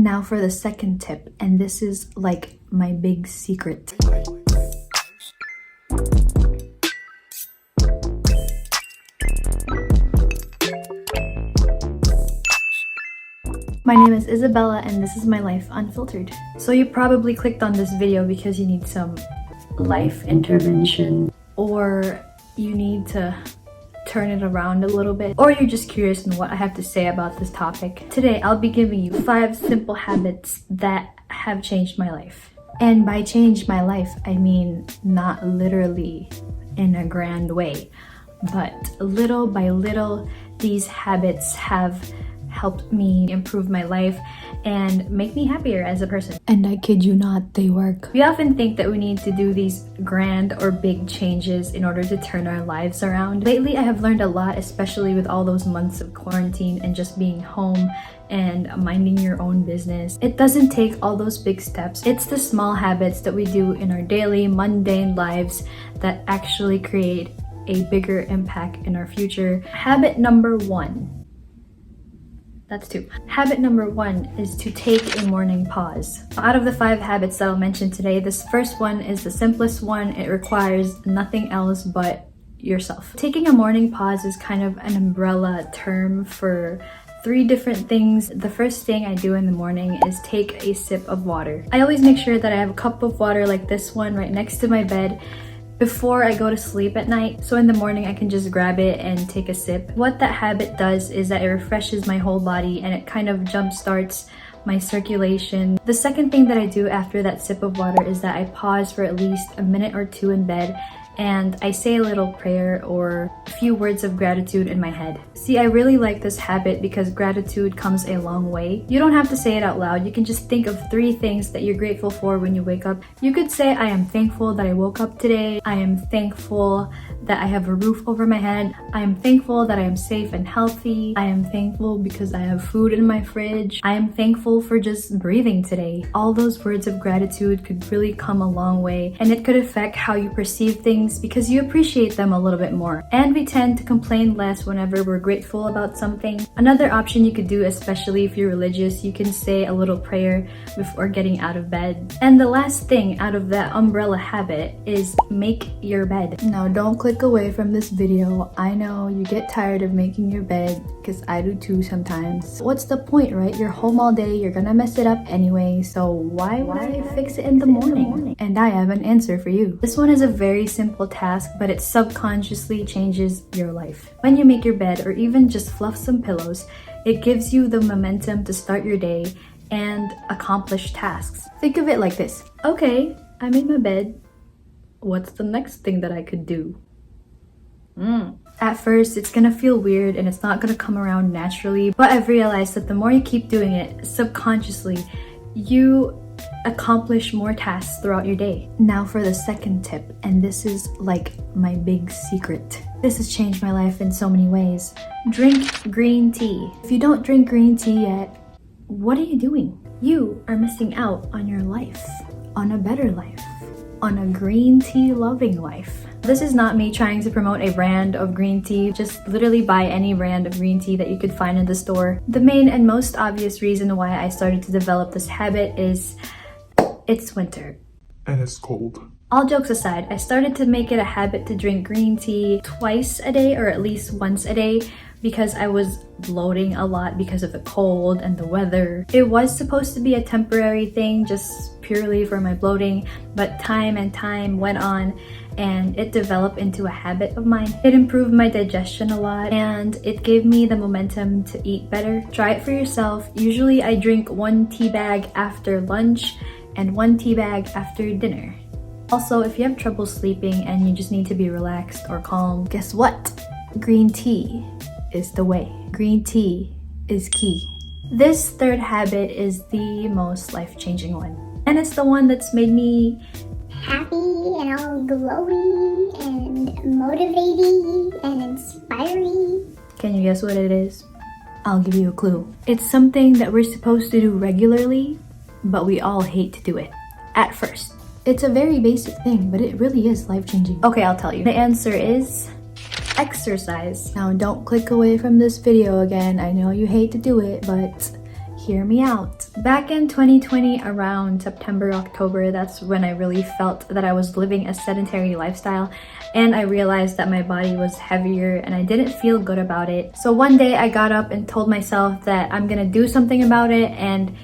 Now for the second tip, and this is like my big secret. My name is Isabella and this is my life unfiltered. So you probably clicked on this video because you need some life intervention, or you need to turn it around a little bit, or you're just curious in what I have to say about this topic. Today I'll be giving you 5 simple habits that have changed my life. And by change my life, I mean not literally in a grand way, but little by little these habits have helped me improve my life and make me happier as a person. And I kid you not, they work. We often think that we need to do these grand or big changes in order to turn our lives around. Lately, I have learned a lot, especially with all those months of quarantine and just being home and minding your own business. It doesn't take all those big steps. It's the small habits that we do in our daily, mundane lives that actually create a bigger impact in our future. Habit number 1. That's 2. Habit number 1 is to take a morning pause. Out of the 5 habits that I'll mention today, this first one is the simplest one. It requires nothing else but yourself. Taking a morning pause is kind of an umbrella term for 3 different things. The first thing I do in the morning is take a sip of water. I always make sure that I have a cup of water like this one right next to my bed before I go to sleep at night, so in the morning I can just grab it and take a sip. What that habit does is that it refreshes my whole body and it kind of jump starts my circulation. The second thing that I do after that sip of water is that I pause for at least a minute or 2 in bed and I say a little prayer or a few words of gratitude in my head. See, I really like this habit because gratitude comes a long way. You don't have to say it out loud. You can just think of 3 things that you're grateful for when you wake up. You could say, I am thankful that I woke up today. I am thankful that I have a roof over my head. I am thankful that I am safe and healthy. I am thankful because I have food in my fridge. I am thankful for just breathing today. All those words of gratitude could really come a long way, and it could affect how you perceive things because you appreciate them a little bit more. And we tend to complain less whenever we're grateful about something. Another option you could do, especially if you're religious, you can say a little prayer before getting out of bed. And the last thing out of that umbrella habit is make your bed. Now don't click away from this video. I know you get tired of making your bed because I do too sometimes. What's the point, right? You're home all day, you're gonna mess it up anyway, so why would I fix it in the morning? And I have an answer for you. This one is a very simple task, but it subconsciously changes your life. When you make your bed or even just fluff some pillows, it gives you the momentum to start your day and accomplish tasks. Think of it like this. Okay, I made my bed. What's the next thing that I could do? At first, it's gonna feel weird and it's not gonna come around naturally, but I've realized that the more you keep doing it subconsciously, you accomplish more tasks throughout your day. Now for the second tip, and this is like my big secret. This has changed my life in so many ways. Drink green tea. If you don't drink green tea yet, what are you doing? You are missing out on your life, on a better life, on a green tea loving life. This is not me trying to promote a brand of green tea. Just literally buy any brand of green tea that you could find in the store. The main and most obvious reason why I started to develop this habit is it's winter. And it's cold. All jokes aside, I started to make it a habit to drink green tea twice a day or at least once a day because I was bloating a lot because of the cold and the weather. It was supposed to be a temporary thing just purely for my bloating, but time and time went on and it developed into a habit of mine. It improved my digestion a lot and it gave me the momentum to eat better. Try it for yourself. Usually I drink 1 tea bag after lunch and 1 tea bag after dinner. Also, if you have trouble sleeping and you just need to be relaxed or calm, guess what? Green tea is the way. Green tea is key. This third habit is the most life-changing one. And it's the one that's made me happy and all glowy and motivating and inspiring. Can you guess what it is? I'll give you a clue. It's something that we're supposed to do regularly, but we all hate to do it at first. It's a very basic thing, but it really is life-changing. Okay, I'll tell you. The answer is exercise. Now don't click away from this video again. I know you hate to do it, but hear me out. Back in 2020, around September, October, that's when I really felt that I was living a sedentary lifestyle, and I realized that my body was heavier and I didn't feel good about it. So one day I got up and told myself that I'm gonna do something about it, and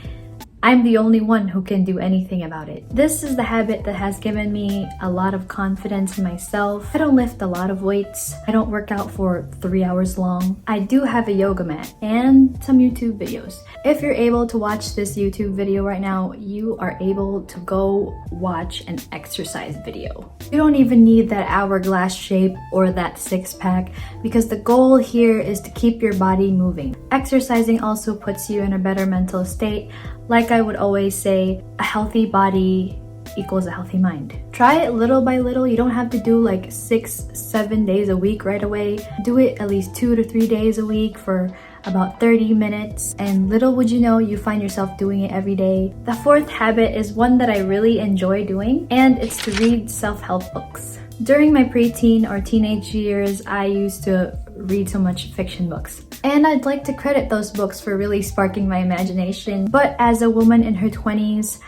I'm the only one who can do anything about it. This is the habit that has given me a lot of confidence in myself. I don't lift a lot of weights. I don't work out for 3 hours long. I do have a yoga mat and some YouTube videos. If you're able to watch this YouTube video right now, you are able to go watch an exercise video. You don't even need that hourglass shape or that six-pack, because the goal here is to keep your body moving. Exercising also puts you in a better mental state. Like I would always say, a healthy body equals a healthy mind. Try it little by little. You don't have to do like 6-7 days a week right away. Do it at least 2 to 3 days a week for about 30 minutes, and little would you know, you find yourself doing it every day. The fourth habit is one that I really enjoy doing, and it's to read self-help books. During my preteen or teenage years, I used to read so much fiction books. And I'd like to credit those books for really sparking my imagination. But as a woman in her 20s,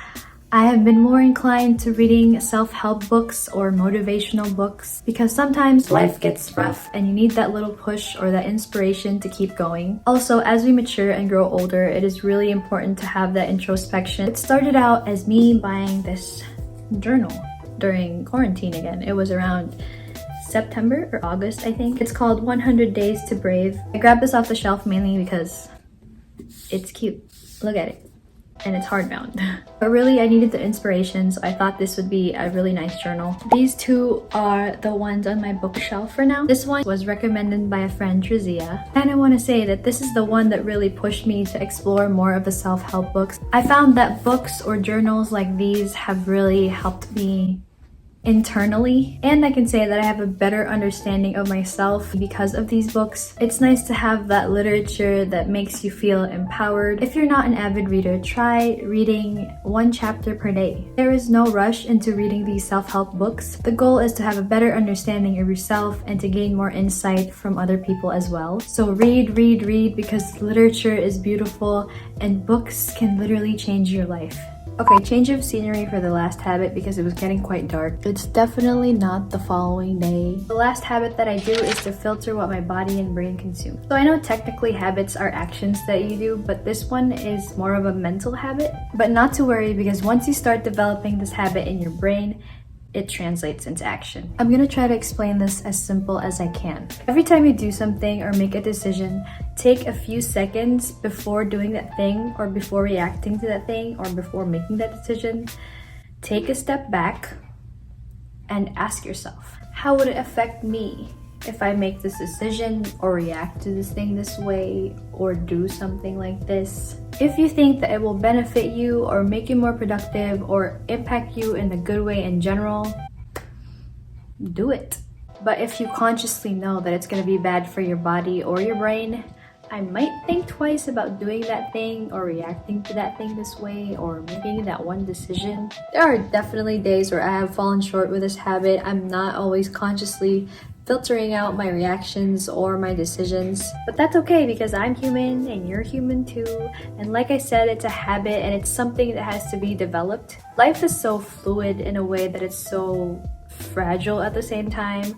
I have been more inclined to reading self-help books or motivational books, because sometimes life gets rough and you need that little push or that inspiration to keep going. Also, as we mature and grow older, it is really important to have that introspection. It started out as me buying this journal during quarantine again. It was around September or August, I think. It's called 100 Days to Brave. I grabbed this off the shelf mainly because it's cute. Look at it. And it's hardbound. But really, I needed the inspiration, so I thought this would be a really nice journal. These two are the ones on my bookshelf for now. This one was recommended by a friend, Trizia, and I want to say that this is the one that really pushed me to explore more of the self-help books. I found that books or journals like these have really helped me internally, and I can say that I have a better understanding of myself because of these books. It's nice to have that literature that makes you feel empowered. If you're not an avid reader, try reading 1 chapter per day. There is no rush into reading these self-help books. The goal is to have a better understanding of yourself and to gain more insight from other people as well. So read, because literature is beautiful and books can literally change your life. Okay, change of scenery for the last habit because it was getting quite dark. It's definitely not the following day. The last habit that I do is to filter what my body and brain consume. So I know technically habits are actions that you do, but this one is more of a mental habit. But not to worry, because once you start developing this habit in your brain, it translates into action. I'm gonna try to explain this as simple as I can. Every time you do something or make a decision, take a few seconds before doing that thing, or before reacting to that thing, or before making that decision. Take a step back and ask yourself, how would it affect me if I make this decision or react to this thing this way or do something like this? If you think that it will benefit you or make you more productive or impact you in a good way in general, do it. But if you consciously know that it's going to be bad for your body or your brain, I might think twice about doing that thing or reacting to that thing this way or making that one decision. There are definitely days where I have fallen short with this habit. I'm not always consciously filtering out my reactions or my decisions, but that's okay because I'm human and you're human too. And like I said, it's a habit and it's something that has to be developed. Life is so fluid in a way that it's so fragile at the same time.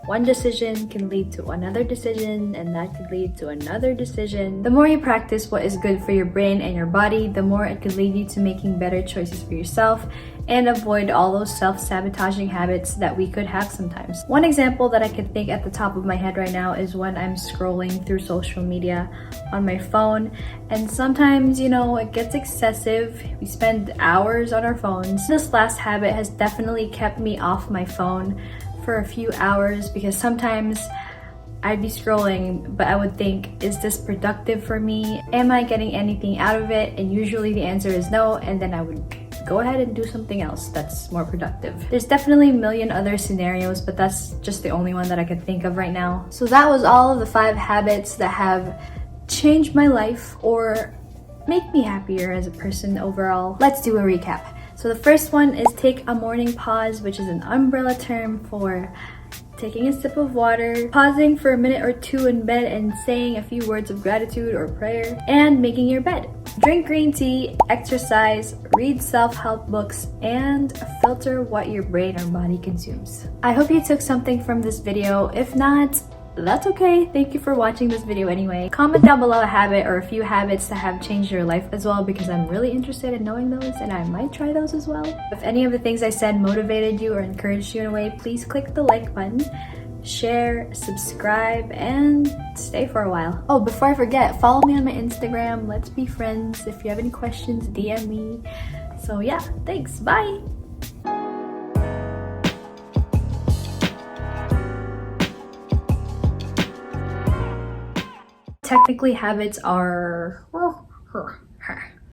One decision can lead to another decision, and that could lead to another decision. The more you practice what is good for your brain and your body, the more it could lead you to making better choices for yourself and avoid all those self-sabotaging habits that we could have sometimes. One example that I could think at the top of my head right now is when I'm scrolling through social media on my phone, and sometimes, you know, it gets excessive. We spend hours on our phones. This last habit has definitely kept me off my phone for a few hours, because sometimes I'd be scrolling, but I would think, is this productive for me? Am I getting anything out of it? And usually the answer is no, and then I would go ahead and do something else that's more productive. There's definitely a million other scenarios, but that's just the only one that I could think of right now. So that was all of the 5 habits that have changed my life or make me happier as a person overall. Let's do a recap. So the first one is take a morning pause, which is an umbrella term for taking a sip of water, pausing for a minute or two in bed and saying a few words of gratitude or prayer, and making your bed. Drink green tea, exercise, read self-help books, and filter what your brain or body consumes. I hope you took something from this video. If not, that's okay. Thank you for watching this video anyway. Comment down below a habit or a few habits that have changed your life as well, because I'm really interested in knowing those and I might try those as well. If any of the things I said motivated you or encouraged you in a way, please click the like button, share, subscribe, and stay for a while. Oh, before I forget, follow me on my Instagram. Let's be friends. If you have any questions, DM me. So yeah, thanks. Bye. Technically, habits are, well,